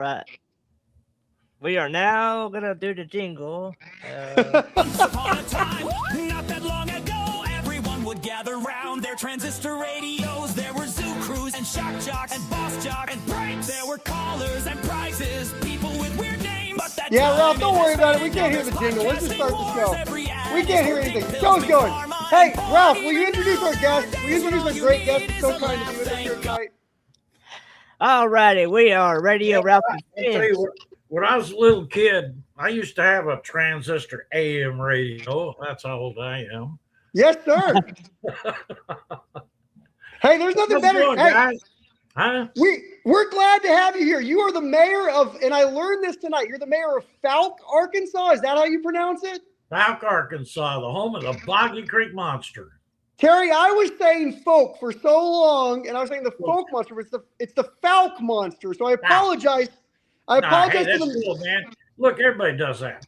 Right. We are now gonna do the jingle. Once upon a time, not that long ago, everyone would gather round their transistor radios. There were zoo crews and shock jocks and boss jocks and breaks. There were callers and prizes, people with weird names. But that Ralph, don't worry about it. We can't hear the jingle. Let's just start the show. We can't hear anything. The show's going. Hey, Ralph, will you introduce our guest? Will you introduce our great guest that's so kind to be with us here tonight? Alrighty, we are Radio Ralph and I'll tell you what, when I was a little kid, I used to have a transistor AM radio. That's how old I am. Yes, sir. Hey, there's nothing How's it better. going, Hey, guys? Huh? we're glad to have you here. You are the mayor of, and I learned this tonight, you're the mayor of Fouke, Arkansas. Is that how you pronounce it? Fouke, Arkansas, the home of the Boggy Creek Monster. Terry, I was saying folk for so long, and I was saying the folk monster, but it's the Fouke monster. So I apologize. I apologize hey, to that's the. cool, man. Look, everybody does that.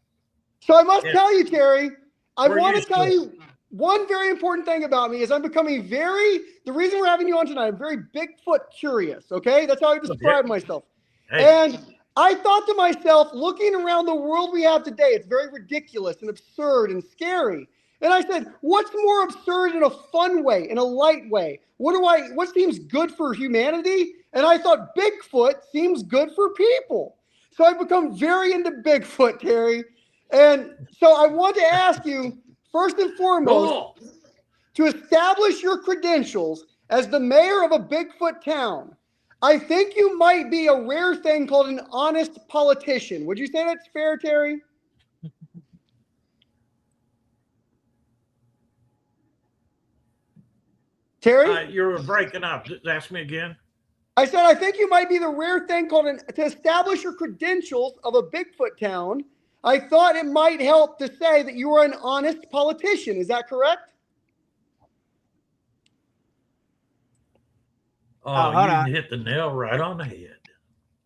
So I must Yeah. tell you, Terry, I We're want to used tell to it. you one very important thing about me is I'm becoming the reason we're having you on tonight, I'm very Bigfoot curious, okay? That's how I describe myself. Hey, And I thought to myself, looking around the world we have today, it's very ridiculous and absurd and scary. And I said, what's more absurd in a fun way, in a light way? What seems good for humanity? And I thought Bigfoot seems good for people. So I've become very into Bigfoot, Terry. And so I want to ask you, first and foremost, cool. to establish your credentials as the mayor of a Bigfoot town, I think you might be a rare thing called an honest politician. Would you say that's fair, Terry? Terry? You were breaking up. Ask me again. I said, I think you might be the rare thing called to establish your credentials of a Bigfoot town. I thought it might help to say that you are an honest politician. Is that correct? Oh, hold you on. hit the nail right on the head.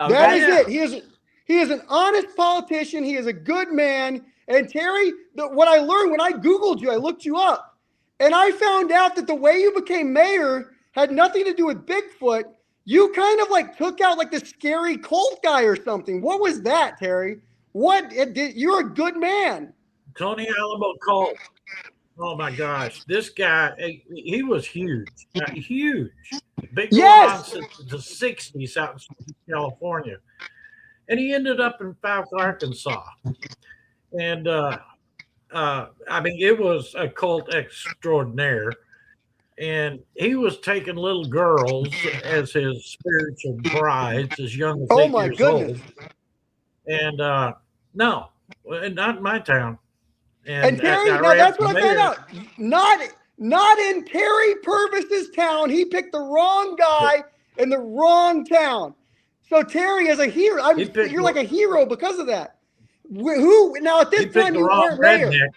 That Okay. is it. He is an honest politician. He is a good man. And Terry, what I learned when I Googled you, I looked you up. And I found out that the way you became mayor had nothing to do with Bigfoot. You kind of like took out like the scary cult guy or something. What was that, Terry? You're a good man. Tony Alamo Colt. Oh my gosh, this guy, he was huge, huge, big Yes. since the '60s out in California, and he ended up in Fouke, Arkansas, and I mean it was a cult extraordinaire, and he was taking little girls as his spiritual brides as young as Oh 8 my years goodness. old, and no, not in my town. And Terry, I now ran that's for what I mayor. found out. Not in Terry Purvis's town. He picked the wrong guy in the wrong town. So Terry is a hero. You're like a hero because of that. Who now at He this picked time the you wrong weren't mayor? redneck.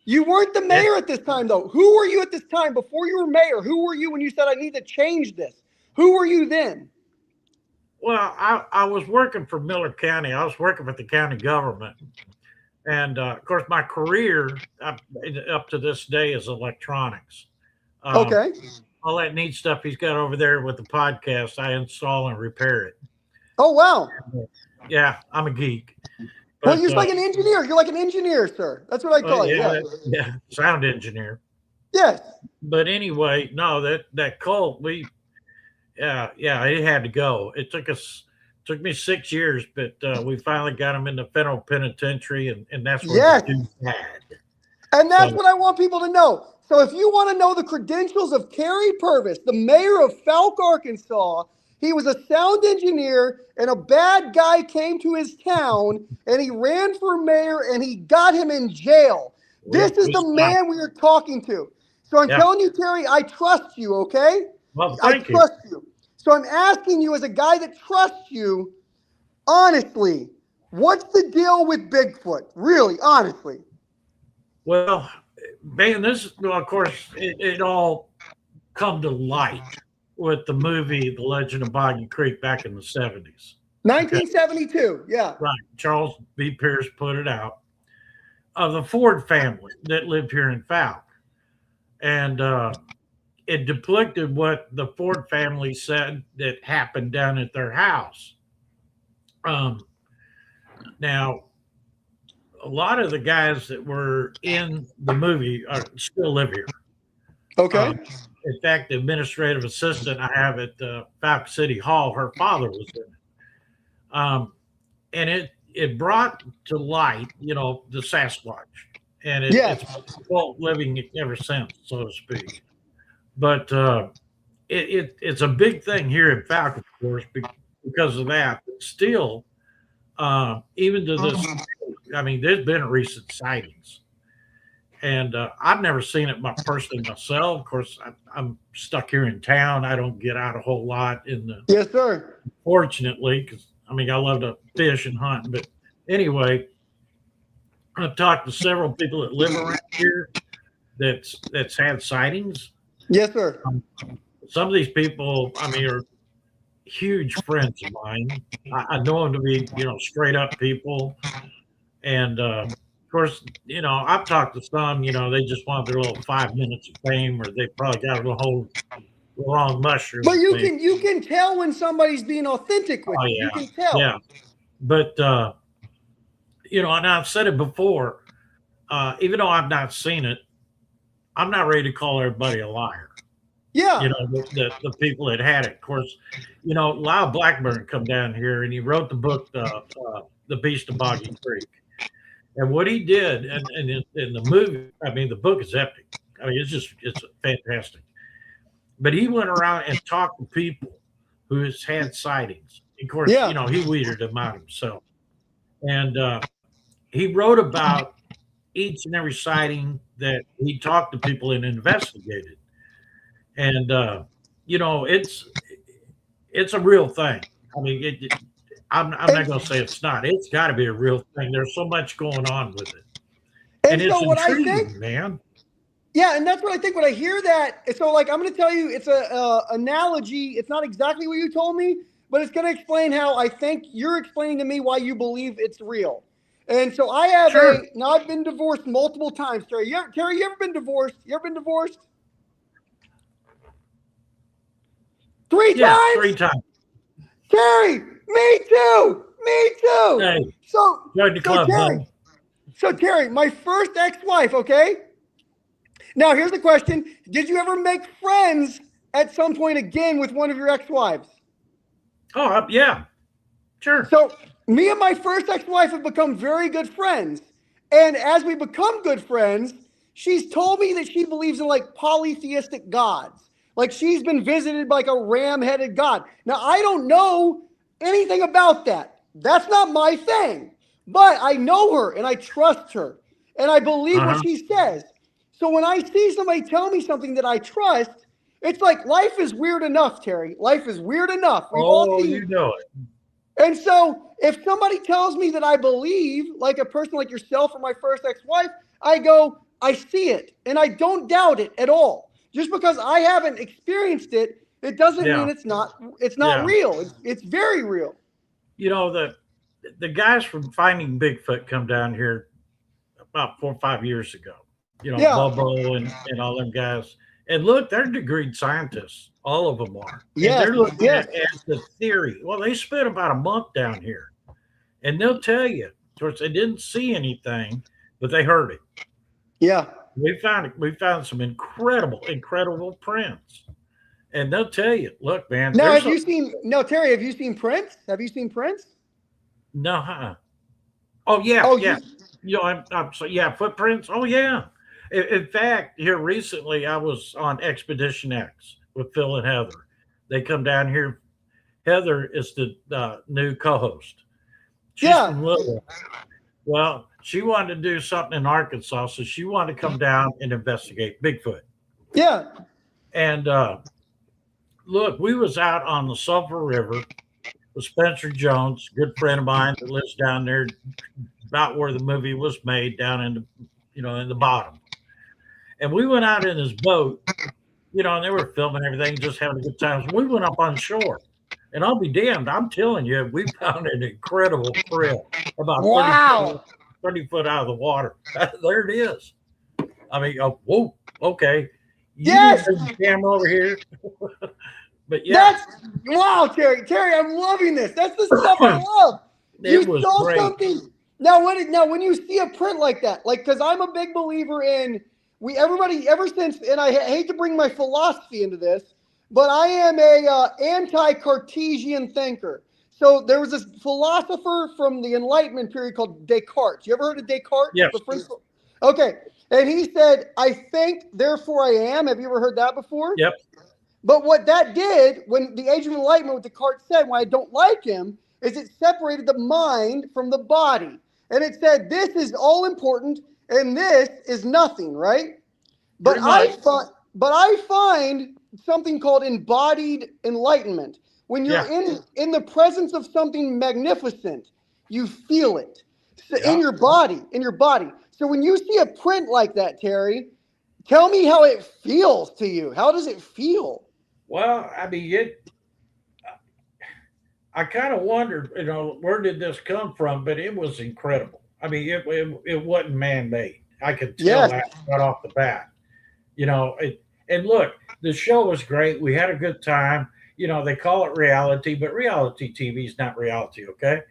You weren't the mayor at this time though. Who were you at this time before you were mayor? Who were you when you said I need to change this? Who were you then? Well, I was working for Miller County. I was working for the county government. And of course, my career up to this day is electronics. Okay. All that neat stuff he's got over there with the podcast, I install and repair it. Oh wow. Yeah, I'm a geek. Well, you're like an engineer. You're like an engineer, sir. That's what I call you. Yeah, sound engineer. Yes. But anyway, no, that cult, it had to go. It took me 6 years, but we finally got him in the federal penitentiary, and that's where the dude's had. And that's what I want people to know. So if you want to know the credentials of Terry Purvis, the mayor of Fouke, Arkansas, he was a sound engineer, and a bad guy came to his town, and he ran for mayor, and he got him in jail. This is the man we are talking to. So I'm telling you, Terry, I trust you, okay? Well, I thank you. trust you. So I'm asking you as a guy that trusts you, honestly, what's the deal with Bigfoot? Really, honestly. Well, man, of course, it all come to light with the movie The Legend of Boggy Creek back in the 70s. 1972, yeah. Right. Charles B. Pierce put it out. Of the Ford family that lived here in Fouke. And it depicted what the Ford family said that happened down at their house. Um, now, a lot of the guys that were in the movie still live here. Okay. In fact, the administrative assistant I have at Fouke City Hall, her father was in it. And it brought to light, the Sasquatch, and Yes. it's been cult living ever since, so to speak. But it's a big thing here in Fouke, of course, because of that. But still, even to this, I mean, there's been recent sightings, and I've never seen it personally myself. Of course, I'm stuck here in town. I don't get out a whole lot Yes, sir. fortunately, because I mean, I love to fish and hunt. But anyway, I've talked to several people that live around here that's had sightings. Yes, sir. Some of these people, I mean, are huge friends of mine. I know them to be, straight up people. And of course, I've talked to some, they just want their little 5 minutes of fame, or they probably got a whole wrong mushroom. But you can tell when somebody's being authentic with you. Yeah. You can tell. Yeah. But and I've said it before, even though I've not seen it, I'm not ready to call everybody a liar. Yeah. The people that had it. Of course, Lyle Blackburn come down here and he wrote the book, The Beast of Boggy Creek. And what he did, and in the movie, I mean, the book is epic. I mean, it's fantastic. But he went around and talked to people who has had sightings. Of course, he weeded them out himself. And he wrote about each and every sighting that he talked to people and investigated. And, it's a real thing. I mean, I'm not going to say it's not. It's got to be a real thing. There's so much going on with it. And it's so what intriguing, I think, man. Yeah, and that's what I think when I hear that. So, like, I'm going to tell you, it's a analogy. It's not exactly what you told me, but it's going to explain how I think you're explaining to me why you believe it's real. And so I have now I've been divorced multiple times, Terry. Terry, you ever been divorced? You ever been divorced? 3 times? 3 times. Terry, me too. Me too. Hey, so, join the club, Terry, Terry, my first ex-wife, okay? Now, here's the question. Did you ever make friends at some point again with one of your ex-wives? Oh, yeah. Sure. So, me and my first ex-wife have become very good friends. And as we become good friends, she's told me that she believes in like polytheistic gods. Like she's been visited by like a ram-headed god. Now, I don't know anything about that. That's not my thing. But I know her and I trust her. And I believe what she says. So when I see somebody tell me something that I trust, it's like life is weird enough, Terry. Life is weird enough. We've all seen you know it. And so if somebody tells me that I believe, like a person like yourself or my first ex-wife, I go, I see it. And I don't doubt it at all. Just because I haven't experienced it, it doesn't mean it's not real. It's very real. The guys from Finding Bigfoot come down here about 4 or 5 years ago. Bobo and all them guys. And look, they're degreed scientists. All of them are. Yeah. They're looking at the theory. Well, they spent about a month down here. And they'll tell you, of course, they didn't see anything, but they heard it. Yeah. We found some incredible prints. And they'll tell you, look, man. Now, Terry, have you seen prints? Have you seen prints? No, Oh, yeah, yeah. I'm so, footprints. Oh, yeah. In fact, here recently, I was on Expedition X with Phil and Heather. They come down here. Heather is the new co-host. She's from Louisville. Well, she wanted to do something in Arkansas, so she wanted to come down and investigate Bigfoot. Yeah. And look, we was out on the Sulphur River with Spencer Jones, good friend of mine that lives down there about where the movie was made, down in the bottom. And we went out in his boat, and they were filming everything, just having a good time. So we went up on shore. And I'll be damned, I'm telling you, we found an incredible krill about 30 foot out of the water. There it is. I mean, whoa, okay. Yes. The camera over here. But yeah. Wow, Terry, I'm loving this. That's the stuff I love. You It was saw great. something. Now when you see a print like that, like because I'm a big believer in everybody ever since, and I hate to bring my philosophy into this, but I am a anti-Cartesian thinker. So there was this philosopher from the Enlightenment period called Descartes. You ever heard of Descartes? Yes. The French. Okay, and he said, "I think, therefore I am." Have you ever heard that before? Yep. But what that did, when the Age of Enlightenment, what Descartes said, why I don't like him, is it separated the mind from the body. And it said, this is all important and this is nothing, right? But Pretty much. but I find something called embodied enlightenment. When you're Yeah. in the presence of something magnificent, you feel it. So Yeah. in your body. So when you see a print like that, Terry, tell me how it feels to you. How does it feel? Well, I mean, I kind of wondered, where did this come from? But it was incredible. I mean, it wasn't man made. I could tell Yes. that right off the bat. And look, the show was great. We had a good time. They call it reality, but reality TV is not reality, okay?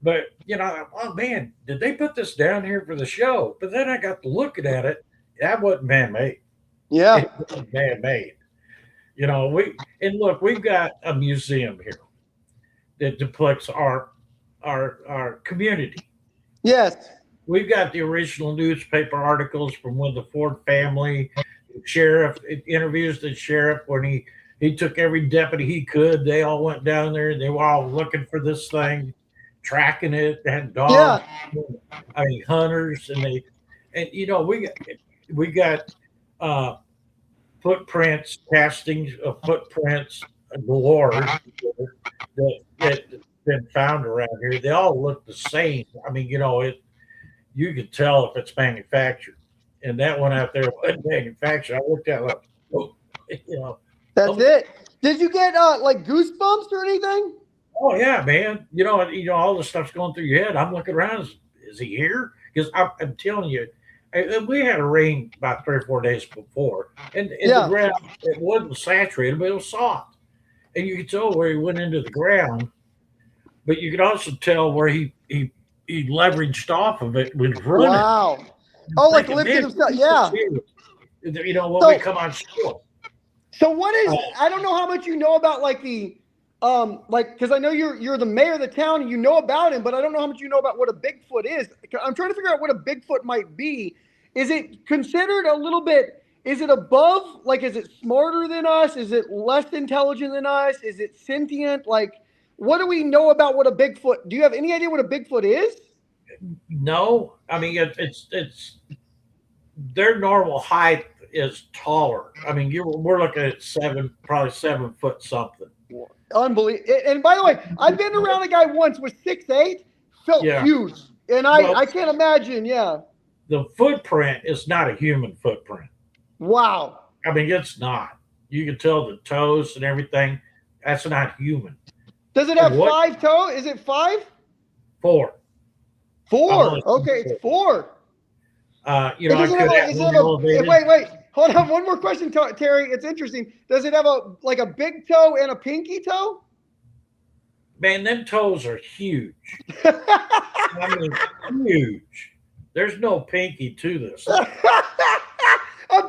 But oh man, did they put this down here for the show? But then I got to looking at it. That wasn't man made. Yeah. It wasn't man made. We've got a museum here that depicts our community. Yes. We've got the original newspaper articles from when the Ford family, sheriff interviews the sheriff when he took every deputy he could. They all went down there and they were all looking for this thing, tracking it. They had dogs, Yeah. I mean hunters, we got uh, footprints, castings of footprints galore that been found around here. They all look the same. I mean, you could tell if it's manufactured. And that one out there wasn't manufactured. I looked at it like, oh, you know, That's oh, it. Did you get like goosebumps or anything? oh yeah, man. All this stuff's going through your head. I'm looking around. Is he here? Because I'm telling you, we had a rain about 3 or 4 days before, and the Yeah. ground it wasn't saturated, but it was soft, and you could tell where he went into the ground. But you could also tell where he leveraged off of it when running. Wow. Oh, like Thinking, lifted man, himself. this is Yeah. serious. When So we come on shore. so what is Uh, I don't know how much you know about like the like because I know you're the mayor of the town and you know about him, but I don't know how much you know about what a Bigfoot is. I'm trying to figure out what a Bigfoot might be. Is it considered a little bit, is it above, like is it smarter than us? Is it less intelligent than us? Is it sentient? Like what do we know about what a Bigfoot? Do you have any idea what a Bigfoot is? no, I mean it's their normal height is taller. I mean, we're looking at probably 7 foot something. Unbelievable. And by the way, I've been around a guy once with 6'8", felt Yeah. huge. And Well, I can't imagine, yeah. the footprint is not a human footprint. Wow. I mean, it's not. You can tell the toes and everything. That's not human. Does it have What? 5 toes? Is it 5? 4. 4. Okay, it's 4. I Does it could have have is it one have elevated. wait. Hold on, one more question, Terry. It's interesting. Does it have a big toe and a pinky toe? Man, them toes are huge. I mean, huge. There's no pinky to this. A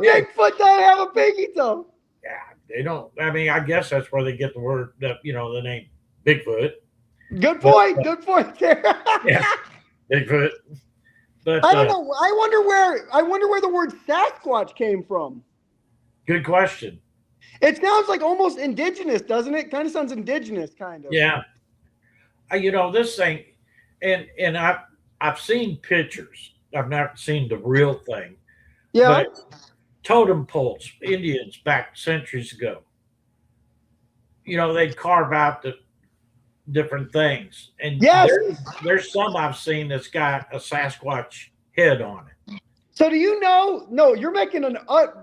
Yeah. Bigfoot doesn't have a pinky toe. Yeah, they don't. I mean, I guess that's where they get the word, the name Bigfoot. Good point. Good point, Terry. Yeah, Bigfoot. But I don't know. I wonder where the word Sasquatch came from. good question. It sounds like almost indigenous, doesn't it? Kind of sounds indigenous, kind of. Yeah, this thing, and I've seen pictures. I've not seen the real thing. Yeah. But totem poles, Indians back centuries ago. They'd carve out the different things, and Yes. there's some I've seen that's got a Sasquatch head on it. So do you know? No, you're making an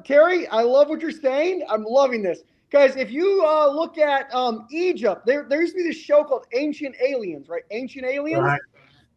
Terry. I love what you're saying. I'm loving this, guys. If you look at Egypt, there used to be this show called Ancient Aliens, right? Ancient Aliens, Right.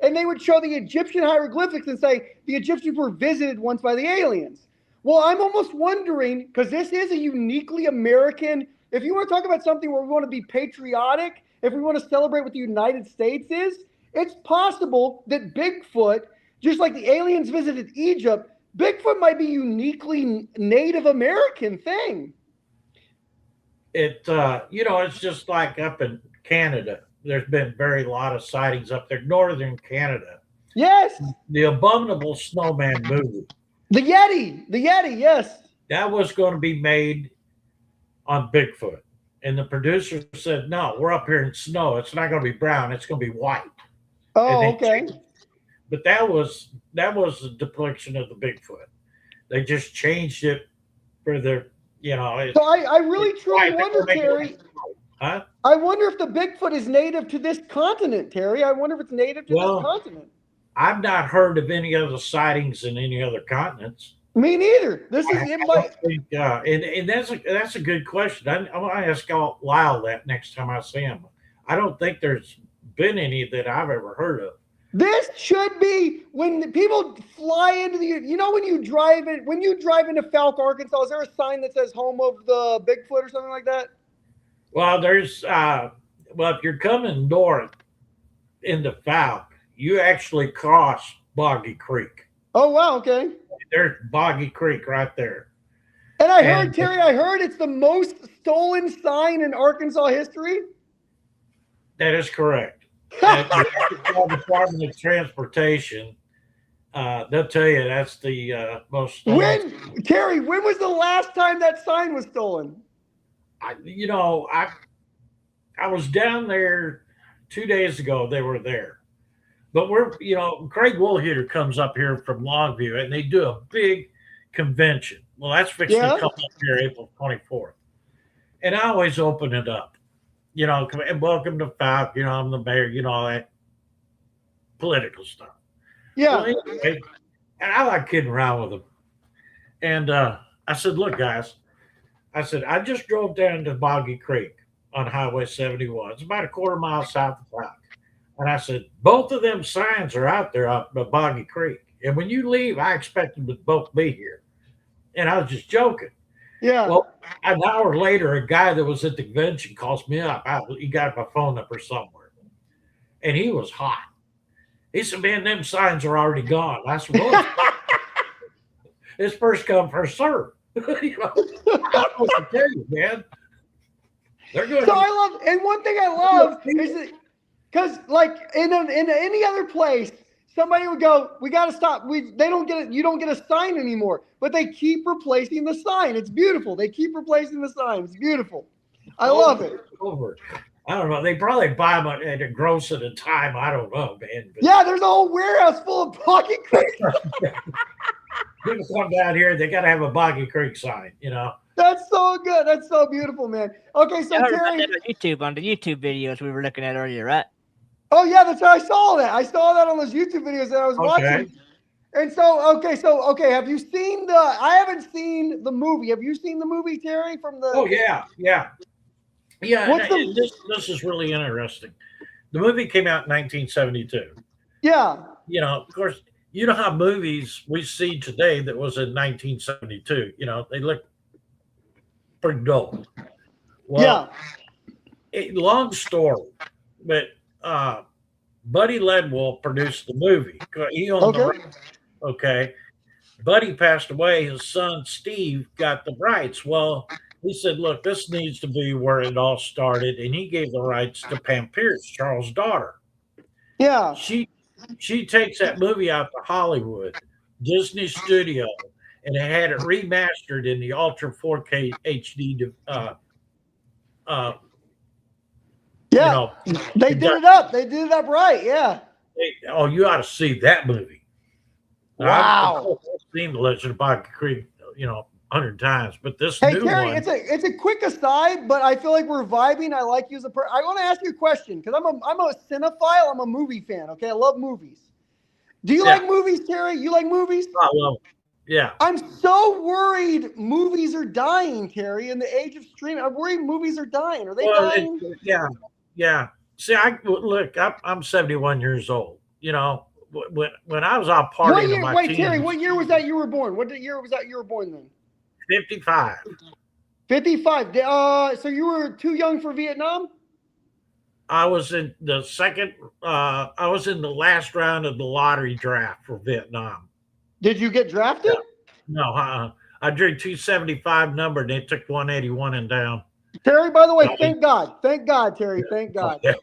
and they would show the Egyptian hieroglyphics and say the Egyptians were visited once by the aliens. Well, I'm almost wondering because this is a uniquely American. If you want to talk about something where we want to be patriotic, if we want to celebrate what the United States is, it's possible that Bigfoot, just like the aliens visited Egypt, Bigfoot might be uniquely Native American thing. It's just like up in Canada. There's been very lot of sightings up there, northern Canada. Yes, The Abominable Snowman movie the Yeti, yes. that was going to be made on Bigfoot, and the producer said, "No, we're up here in snow. It's not going to be brown. It's going to be white." And Oh, they okay. changed. But that was the depiction of the Bigfoot. They just changed it for their, So I really truly white. wonder, Terry. Huh? I wonder if the Bigfoot is native to this continent, Terry. I wonder if it's native to this Well, continent. I've not heard of any other sightings in any other continents. Me neither. This is I it. don't think, and that's a good question. I'm going to ask Lyle that next time I see him. I don't think there's been any that I've ever heard of. This should be when the people fly into the. When you drive into Fouke, Arkansas, is there a sign that says "Home of the Bigfoot" or something like that? Well, if you're coming north into Fouke, you actually cross Boggy Creek. Oh wow, okay. There's Boggy Creek right there. And I heard, Terry, it's the most stolen sign in Arkansas history. That is correct. The Department of Transportation, they'll tell you that's the most stolen. Terry, when was the last time that sign was stolen? I was down there 2 days ago. They were there, but Craig Woolheater comes up here from Longview, and they do a big convention. Well, that's fixing to come up here April 24th, and I always open it up. And welcome to Fouke, I'm the mayor, all that political stuff. Yeah. Well, anyway, and I like kidding around with them. And I said, look, guys, I just drove down to Boggy Creek on Highway 71. It's about a quarter mile south of Fouke. And I said, both of them signs are out there up at Boggy Creek. And when you leave, I expect them to both be here. And I was just joking. Yeah. Well, an hour later, a guy that was at the convention calls me up. He got my phone number somewhere, and he was hot. He said, "Man, them signs are already gone." I said, "Well, it's first come, first serve." I don't know what to tell you, man. They're good. So I love, and one thing I love is that because, like in any other place, somebody would go, "We got to stop. They don't get it. You don't get a sign anymore." But they keep replacing the sign. It's beautiful. They keep replacing the sign. It's beautiful. I love it. Over. I don't know. They probably buy them at a gross at a time. I don't know, man. But yeah, there's a whole warehouse full of Boggy Creek. People come down here, they got to have a Boggy Creek sign, That's so good. That's so beautiful, man. Okay, so I heard Terry, about that on the YouTube videos we were looking at earlier, right? oh yeah, that's how I saw that. I saw that on those YouTube videos that I was watching. And so okay. Have you seen I haven't seen the movie. Have you seen the movie, Terry? From the Oh yeah. This is really interesting. The movie came out in 1972. Yeah. Of course, how movies we see today that was in 1972. They look pretty dull. Well, long story, but Buddy Ledwell produced the movie. He owned the rights. Okay. Buddy passed away. His son, Steve, got the rights. Well, he said, look, this needs to be where it all started. And he gave the rights to Pam Pierce, Charles' daughter. Yeah. She takes that movie out to Hollywood, Disney Studio, and it had it remastered in the Ultra 4K HD. They did it up. They did it up right. Yeah. You ought to see that movie. Wow. I've seen The Legend of Boggy Creek, 100 times, but this new Terry, one. It's a quick aside, but I feel like we're vibing. I like you as a person. I want to ask you a question because I'm a cinephile. I'm a movie fan. Okay, I love movies. Do you like movies, Terry? You like movies? I love them. Yeah. I'm so worried movies are dying, Terry. In the age of streaming, I'm worried movies are dying. Are they dying? Yeah. See, I'm 71 years old. When I was out partying in my teens. Terry, what year was that you were born? What year was that you were born then? 55. 55. So you were too young for Vietnam? I was in the second. I was in the last round of the lottery draft for Vietnam. Did you get drafted? No, I drew 275 number, and they took 181 and down. Terry, by the way, I mean, thank God. Thank God, Terry. Thank God. yeah.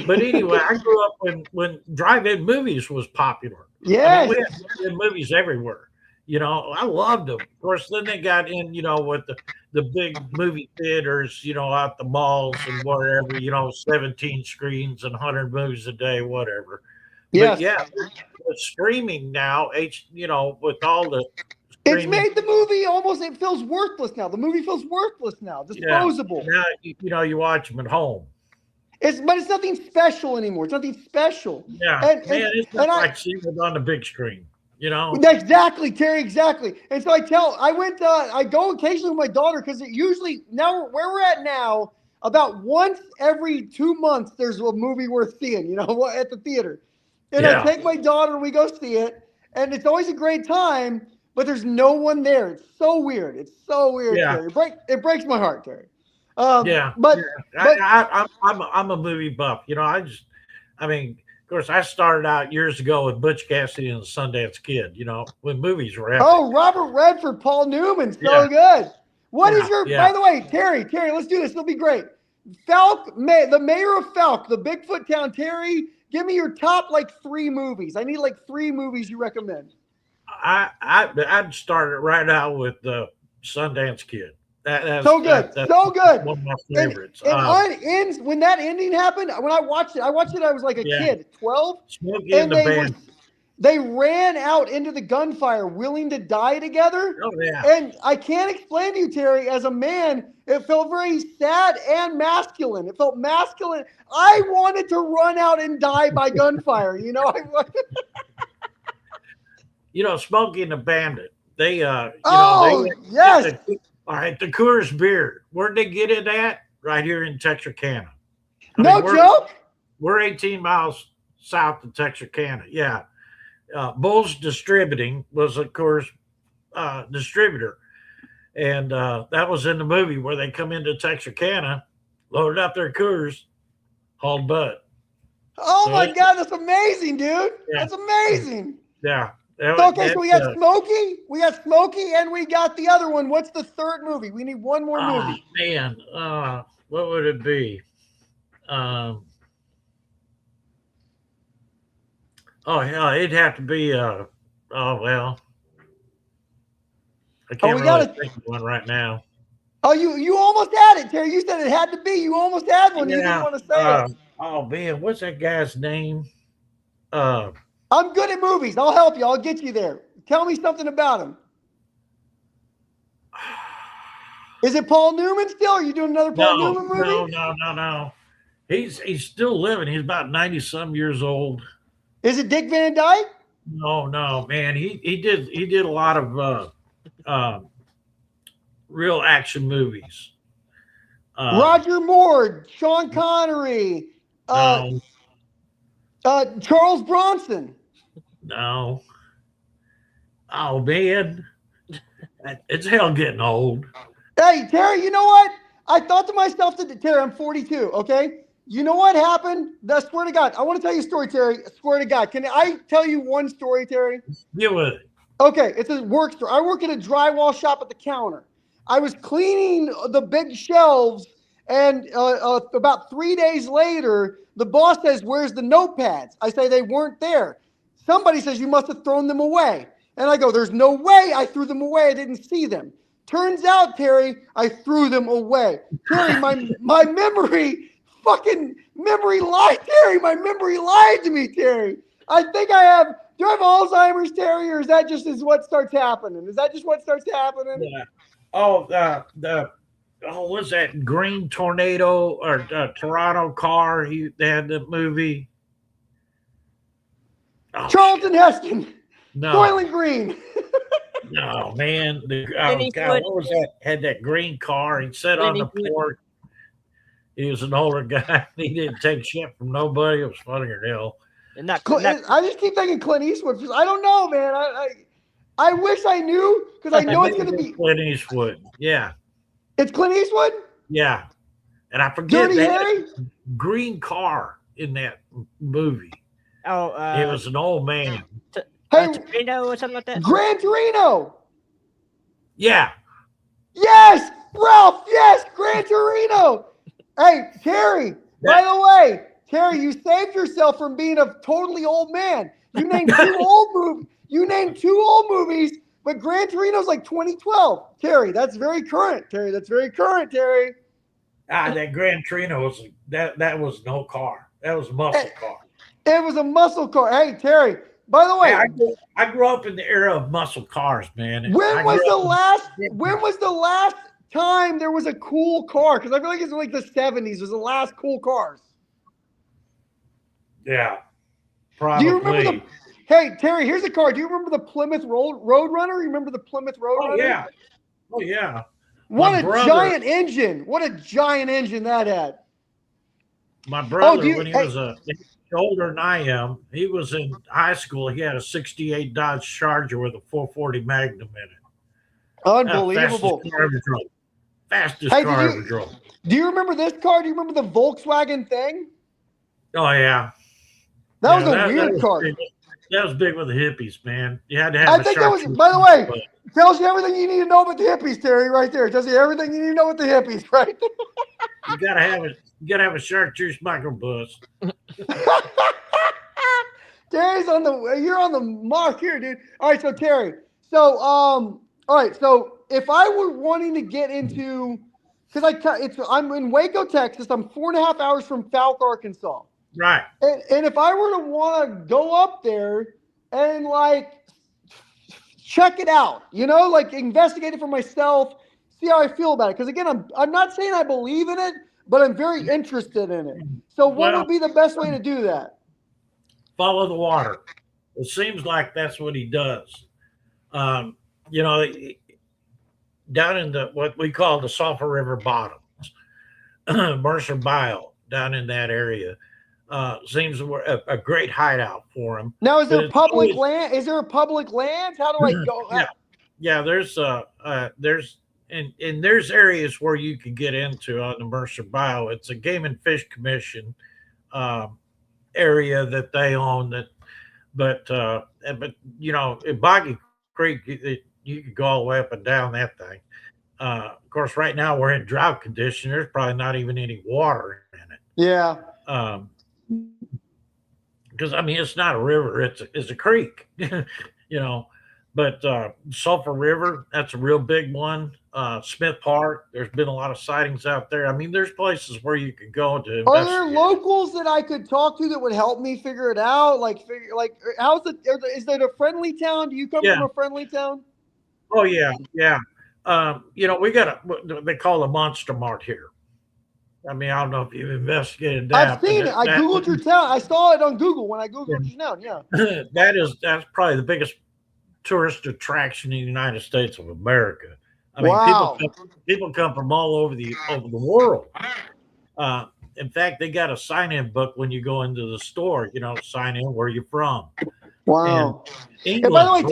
But anyway, I grew up when drive-in movies was popular. I mean, Yes. we had drive-in movies everywhere. You know, I loved them. Of course, then they got in, you know, with the big movie theaters, you know, out the malls and whatever, you know, 17 screens and 100 movies a day, whatever. But Yes. yeah, with streaming now, you know, with all the It's streaming, made the movie almost, it feels worthless now. The movie feels worthless now, yeah, disposable. now you know you watch them at home. But it's nothing special anymore. It's nothing special. Yeah, And man, and, it's and not I like seeing it on the big screen. You know, exactly, Terry, exactly. And so I go occasionally with my daughter because it usually now where we're at now, about once every 2 months there's a movie worth seeing, at the theater. And I yeah, take my daughter, we go see it, and it's always a great time, but there's no one there. It's so weird. It's so weird, yeah, Terry. It breaks my heart, Terry. yeah, But yeah. but I'm a movie buff. You know, I mean, of course, I started out years ago with Butch Cassidy and the Sundance Kid. You know, when movies were epic. Oh, Robert Redford, Paul Newman, Yeah, so good. What is yeah, your, by yeah. the way, Terry, let's do this. It'll be great. The mayor of Fouke, the Bigfoot town, Terry, give me your top like 3 movies. I need like 3 movies you recommend. I'd start it right out with the Sundance Kid. So good, That's so good. one of my And favorites. when that ending happened, when I watched it, I was like a Yeah, kid, 12, Smokey and and the Band. they ran out into the gunfire willing to die together. Oh yeah, And I can't explain to you, Terry, as a man, it felt very sad and masculine. It felt masculine. I wanted to run out and die by gunfire. you know, Smokey and the Bandit. They, Oh, yes. all right, the Coors beer. Where'd they get it at? Right here in Texarkana. I No mean, joke. we're 18 miles south of Texarkana. Yeah, Bulls Distributing was of course distributor, and that was in the movie where they come into Texarkana, loaded up their Coors, hauled butt. Oh, So my it's, God. That's amazing, dude. yeah, That's amazing. yeah. So, okay, so That's we got Smokey, and we got the other one. What's the third movie? We need one more oh movie. man, what would it be? Um, oh yeah, it'd have to be. Oh well, I Oh, can't we really got to. think of one right now. Oh, you almost had it, Terry. You said it had to be. You almost had one. You didn't Yeah. want to say it. Oh man, what's that guy's name? Uh, I'm good at movies. I'll help you. I'll get you there. Tell me something about him. Is it Paul Newman still? Are you doing another Paul no, Newman no, movie? no, no, no. He's still living. He's about 90 some years old. Is it Dick Van Dyke? No, no, man. He did a lot of uh, real action movies. Uh, Roger Moore, Sean Connery, no, Charles Bronson. no. Oh man, it's hell getting old. Hey, Terry, you know what? I thought to myself, Terry, I'm 42, okay? You know what happened? I swear to God. I want to tell you a story, Terry. I swear to God. Can I tell you one story, Terry? Get with it. Okay, it's a work story. I work at a drywall shop at the counter. I was cleaning the big shelves, and about 3 days later, the boss says, "Where's the notepads?" I say they weren't there. Somebody says you must have thrown them away. And I go, "There's no way I threw them away. I didn't see them." Turns out, Terry, I threw them away. Terry, my fucking memory lied, Terry. My memory lied to me, Terry. I think do I have Alzheimer's, Terry, or is that just what starts happening? Is that just what starts happening? Yeah. Oh, what's that Green Tornado or Toronto car? They had the movie. Oh, Charlton Heston, no, Soylent Green. no, man. Any God, foot. what was that? Had that green car. He'd sit on the Any foot. porch. He was an older guy. He didn't take shit from nobody. It was funnier than hell. And not, I just keep thinking Clint Eastwood. I don't know, man. I wish I knew because I know it's going to be. Clint Eastwood. Yeah, It's Clint Eastwood. yeah. and I forget Dirty that Harry? green car in that movie. Oh, It was an old man. Hey, Torino or something like that. Gran Torino. Yeah. Yes, Ralph. Yes, Gran Torino. Hey, Terry. By the way, Terry, you saved yourself from being a totally old man. You named two old movies. You named two old movies, but Gran Torino's like 2012. Terry, that's very current. Terry, that's very current. Terry. That Gran Torino was that was no car. That was a muscle car. It was a muscle car. Hey, Terry. By the way, Hey, I grew up in the era of muscle cars, man. when was the last time there was a cool car? Because I feel like it's like the 70s was the last cool cars. Yeah, Do you remember probably. Hey, Terry, here's a car. Do you remember the Plymouth Roadrunner? You remember the Plymouth Roadrunner? Oh yeah. Oh yeah. What My a brother- giant engine. What a giant engine that had. My brother, you- when he hey- was older than I am, he was in high school. He had a '68 Dodge Charger with a 440 Magnum in it. Unbelievable. Fastest car ever drove. Fastest Hey, car did you- ever drove. Do you remember this car? Do you remember the Volkswagen thing? Oh yeah. That Yeah, was a weird was car. big. That was big with the hippies, man. You had to have. I think that was, by the way, tells you everything you need to know about the hippies, Terry, right there. It tells you everything you need to know about the hippies, right? You gotta have it. You gotta have a chartreuse microbus. Terry's you're on the mark here, dude. All right, so Terry. So all right, so if I were wanting to get into, because I'm in Waco, Texas. I'm 4.5 hours from Fouke, Arkansas. Right. And if I were to want to go up there and like check it out, like investigate it for myself, see how I feel about it. Because again, I'm not saying I believe in it, but I'm very interested in it. So what would be the best way to do that? Follow the water. It seems like that's what he does. You know, down in what we call the Sulphur River bottoms, Mercer Bayou, down in that area, seems a great hideout for him. Now, is there public land? Is there a public land? How do I go? Yeah. There's there's areas where you can get into on the Mercer Bayou. It's a Game and Fish Commission area that they own. But in Boggy Creek, you could go all the way up and down that thing. Of course, right now we're in drought condition. There's probably not even any water in it. Yeah. Because it's not a river; it's a creek, But Sulphur River, that's a real big one. Smith Park, there's been a lot of sightings out there. There's places where you could go to. Are there locals that I could talk to that would help me figure it out? How's it? Is it a friendly town? Do you come from a friendly town? Oh yeah. We got they call a Monster Mart here. I don't know if you've investigated that. I've seen it. I Googled your town. I saw it on Google when I Googled your town. Yeah. That's probably the biggest tourist attraction in the United States of America. Wow. People come from all over the world. In fact, they got a sign-in book when you go into the store. Sign in where you're from. Wow. And by the way,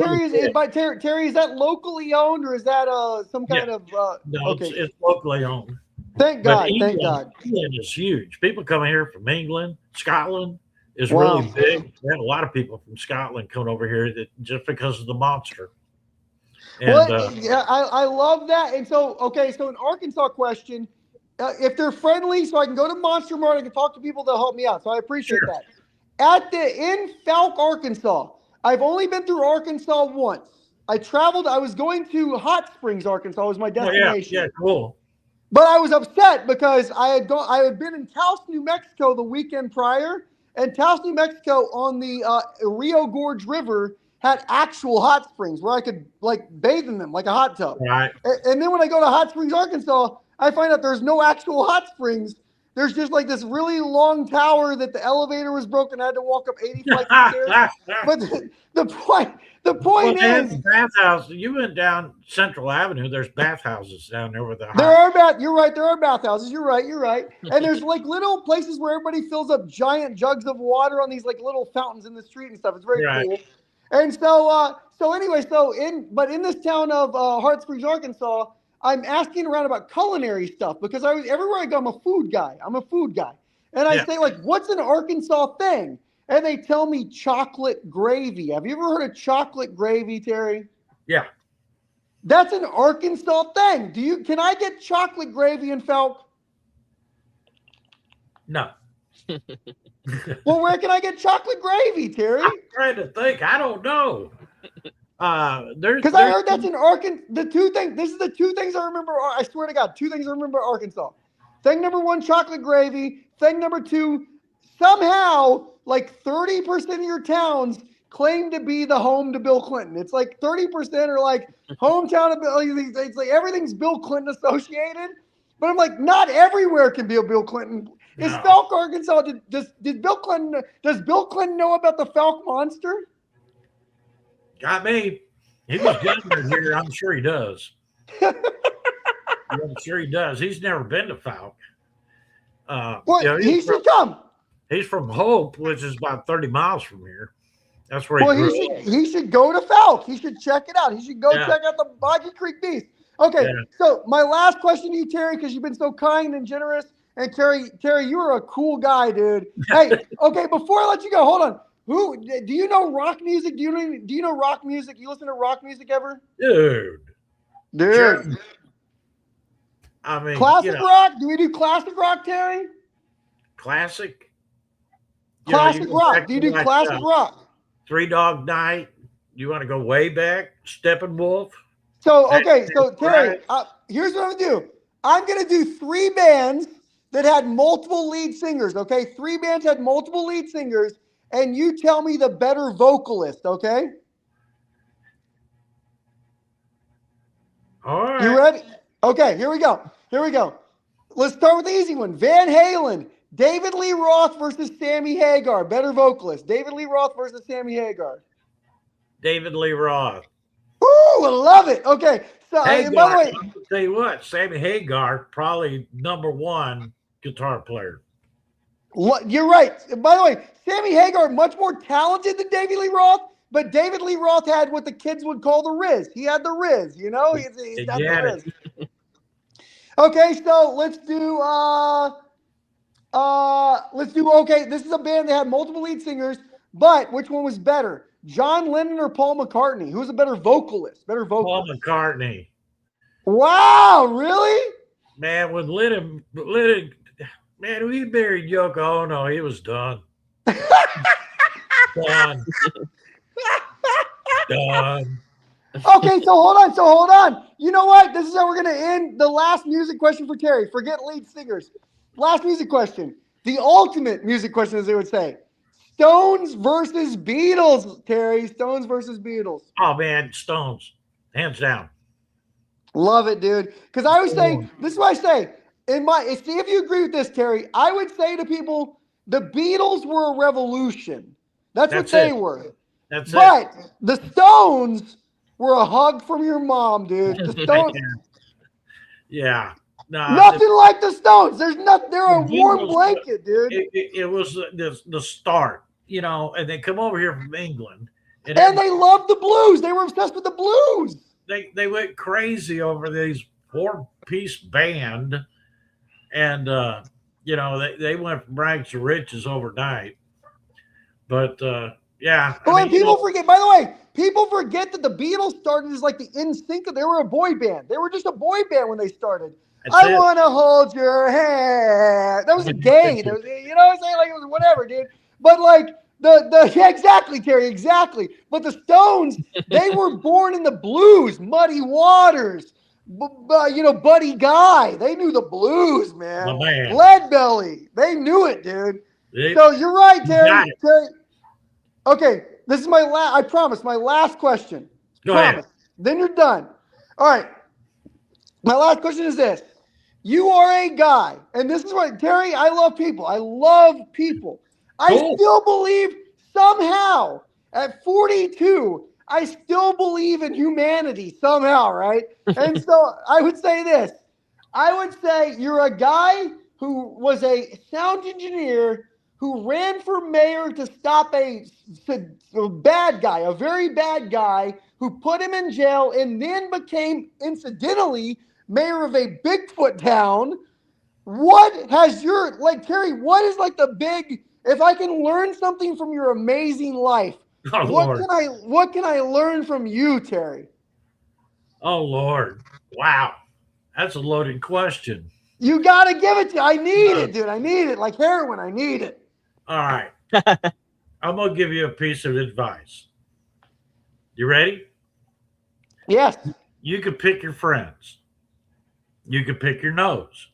Terry, is that locally owned or is that some kind of? No, okay. It's locally owned. Thank God. Thank God. England is huge. People coming here from England, Scotland is really big. We have a lot of people from Scotland coming over here just because of the monster. And, I love that. And so an Arkansas question. If they're friendly, so I can go to Monster Mart, I can talk to people, they'll help me out. So I appreciate that. In Fouke, Arkansas, I've only been through Arkansas once. I was going to Hot Springs, Arkansas was my destination. Yeah, cool. But I was upset because I had been in Taos, New Mexico the weekend prior, and Taos, New Mexico on the Rio Gorge River had actual hot springs where I could bathe in them like a hot tub. Right. And then when I go to Hot Springs, Arkansas, I find out there's no actual hot springs. There's just this really long tower that the elevator was broken. I had to walk up 80 flights of stairs. But the point is, bathhouse. You went down Central Avenue. There's bathhouses down there with You're right. There are bathhouses. You're right. And there's little places where everybody fills up giant jugs of water on these little fountains in the street and stuff. It's very cool. And in this town of Hot Springs, Arkansas, I'm asking around about culinary stuff because everywhere I go, I'm a food guy. And I say, like, what's an Arkansas thing? And they tell me chocolate gravy. Have you ever heard of chocolate gravy, Terry? Yeah. That's an Arkansas thing. Can I get chocolate gravy in Fouke? No. Well, where can I get chocolate gravy, Terry? I'm trying to think. I don't know. Because I heard that's in Arkansas. This is the two things I remember. I swear to God, two things I remember Arkansas. Thing number one, chocolate gravy. Thing number two, somehow like 30% of your towns claim to be the home to Bill Clinton. It's like 30% are like hometown of Bill. It's like everything's Bill Clinton associated. But I'm like, not everywhere can be a Bill Clinton. Is Fouke, Arkansas? Does Bill Clinton know about the Fouke monster? Got me. He was governor here. I'm sure he does. I'm sure he does. He's never been to Fouke. He should come. He's from Hope, which is about 30 miles from here. That's where he should go to Fouke. He should check it out. He should go check out the Boggy Creek Beast. Okay, so my last question to you, Terry, because you've been so kind and generous. And Terry, you are a cool guy, dude. Hey, okay, before I let you go, hold on. Who do you know rock music? Do you know rock music? You listen to rock music ever? Dude. Sure. I mean, classic rock? Do we do classic rock, Terry? Classic? Classic rock. Do you do classic rock? Three Dog Night. You want to go way back? Steppenwolf? So, okay, so Terry, here's what I'm going to do. I'm going to do 3 bands that had multiple lead singers, okay? 3 bands had multiple lead singers, and you tell me the better vocalist, okay? All right. You ready? Okay, here we go. Let's start with the easy one. Van Halen, David Lee Roth versus Sammy Hagar. Better vocalist. David Lee Roth versus Sammy Hagar. David Lee Roth. Ooh, I love it. Okay, so Hagar, by the way, I'll tell you what, Sammy Hagar, probably #1 guitar player. You're right. By the way, Sammy Hagar, much more talented than David Lee Roth, but David Lee Roth had what the kids would call the Riz. He had the Riz, you know? He's got the Riz. Okay, so let's do okay, this is a band that had multiple lead singers, but which one was better? John Lennon or Paul McCartney? Who's a better vocalist? Paul McCartney. Wow, really? Man, when Lennon, man, we married Yoko Ono, he was done. Done. Okay, so hold on. You know what? This is how we're going to end the last music question for Terry. Forget lead singers. Last music question. The ultimate music question, as they would say. Stones versus Beatles, Terry. Stones versus Beatles. Oh, man, Stones. Hands down. Love it, dude. Because I always say, this is what I say. See if you agree with this, Terry. I would say to people, the Beatles were a revolution. That's what they were. But the Stones were a hug from your mom, dude. The Stones. Yeah. Nothing like the Stones. They're a warm blanket, dude. It was the start, you know, and they come over here from England. And they loved the blues. They were obsessed with the blues. They went crazy over these 4-piece band. And, you know, they went from rags to riches overnight. But, yeah. People forget, by the way, people forget that the Beatles started as like the NSYNC. They were a boy band. They were just a boy band when they started. I want to hold your hand. That was a gay. You know what I'm saying? Like it was whatever, dude. But like yeah, exactly, Terry, exactly. But the Stones, they were born in the blues, Muddy Waters, Buddy Guy. They knew the blues, man. Lead Belly. They knew it, dude. So you're right, Terry. Okay, this is I promise, my last question. Go ahead. Then you're done. All right. My last question is this. You are a guy, and this is what, Terry, I love people. I still believe somehow at 42, I still believe in humanity somehow, right? And so I would say this. I would say you're a guy who was a sound engineer who ran for mayor to stop a bad guy, a very bad guy, who put him in jail and then became, incidentally, mayor of a Bigfoot town. What has your, like, Terry, what is like the big, if I can learn something from your amazing life, Oh, Lord. what can I learn from you, Terry? Oh, Lord. Wow. That's a loaded question. You got to give it to, I need it, dude. I need it. Like heroin, I need it. All right. I'm going to give you a piece of advice. You ready? Yes. You can pick your friends. You can pick your nose.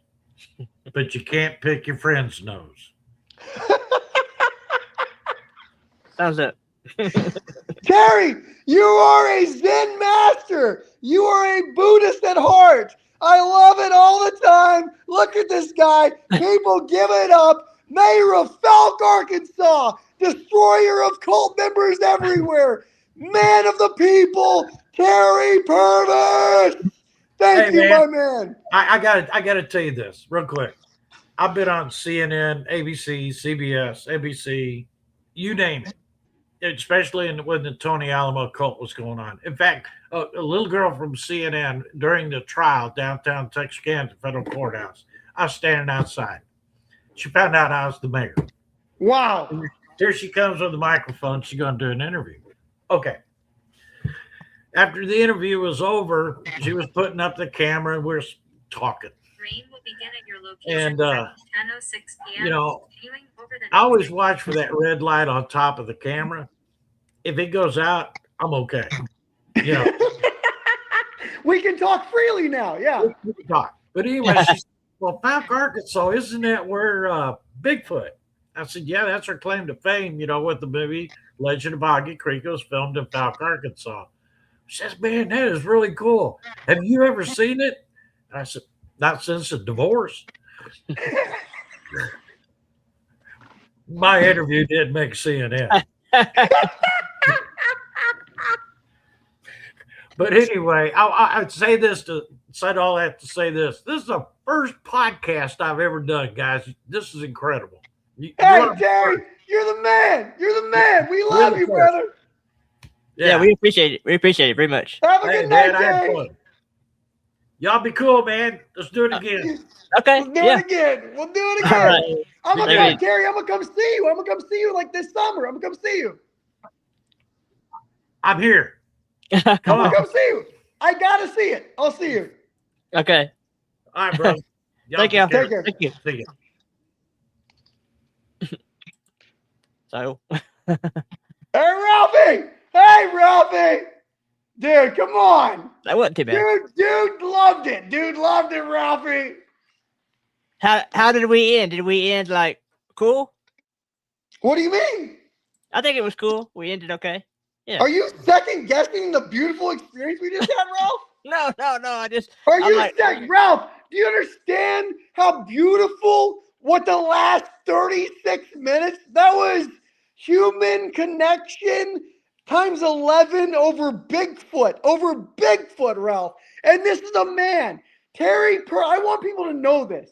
But you can't pick your friend's nose. Sounds it. Terry, you are a Zen master. You are a Buddhist at heart. I love it all the time. Look at this guy. People give it up. Mayor of Fouke, Arkansas. Destroyer of cult members everywhere. Man of the people, Terry Purvis. Thank you, man. my man. I gotta tell you this real quick. I've been on CNN, ABC, CBS, NBC, you name it. Especially when the Tony Alamo cult was going on. In fact, a little girl from CNN during the trial downtown Texarkana federal courthouse, I was standing outside. She found out I was the mayor. Wow. Here she comes with the microphone. She's going to do an interview. Okay. After the interview was over, she was putting up the camera and we're talking. Rain will begin at your location And, at 10:06 p.m. you know, continuing over the I always watch for that red light on top of the camera. If it goes out, I'm okay. You know, We can talk freely now. Yeah. we can talk. But anyway, she said, well, Fouke, Arkansas, isn't that where Bigfoot? I said, yeah, that's her claim to fame, you know, with the movie Legend of Boggy Creek. It was filmed in Fouke, Arkansas. She says, man, that is really cool. Have you ever seen it? And I said, not since the divorce. My interview didn't make CNN. But anyway, I'd say this to said all that to say this. This is the first podcast I've ever done, guys. This is incredible. Hey, Terry, you're the man. You're the man. We love you, brother. Yeah, we appreciate it. We appreciate it very much. Have a good night, man, I had Terry. fun. Y'all be cool, man. Let's do it again. Okay. We'll do it again. We'll do it again. All right. I'm gonna Maybe. come, Terry. I'm gonna come see you. I'm gonna come see you like this summer. I'm gonna come see you. I'm here. I'm Come gonna on. come see you. I gotta see it. I'll see you. Okay. All right, bro. Y'all Thank you. Take care. Thank you. See you. So, Hey, Ralphie. Hey, Ralphie. Dude, come on. that wasn't too bad. Dude loved it. Dude loved it, Ralphie. How did we end? Did we end like cool? What do you mean? I think it was cool. We ended okay. Yeah. Are you second guessing the beautiful experience we just had, Ralph? No. I just. Are I'm you like- saying, Ralph, do you understand how beautiful what the last 36 minutes? That was human connection times 11 over Bigfoot, Ralph. And this is a man, Terry I want people to know this.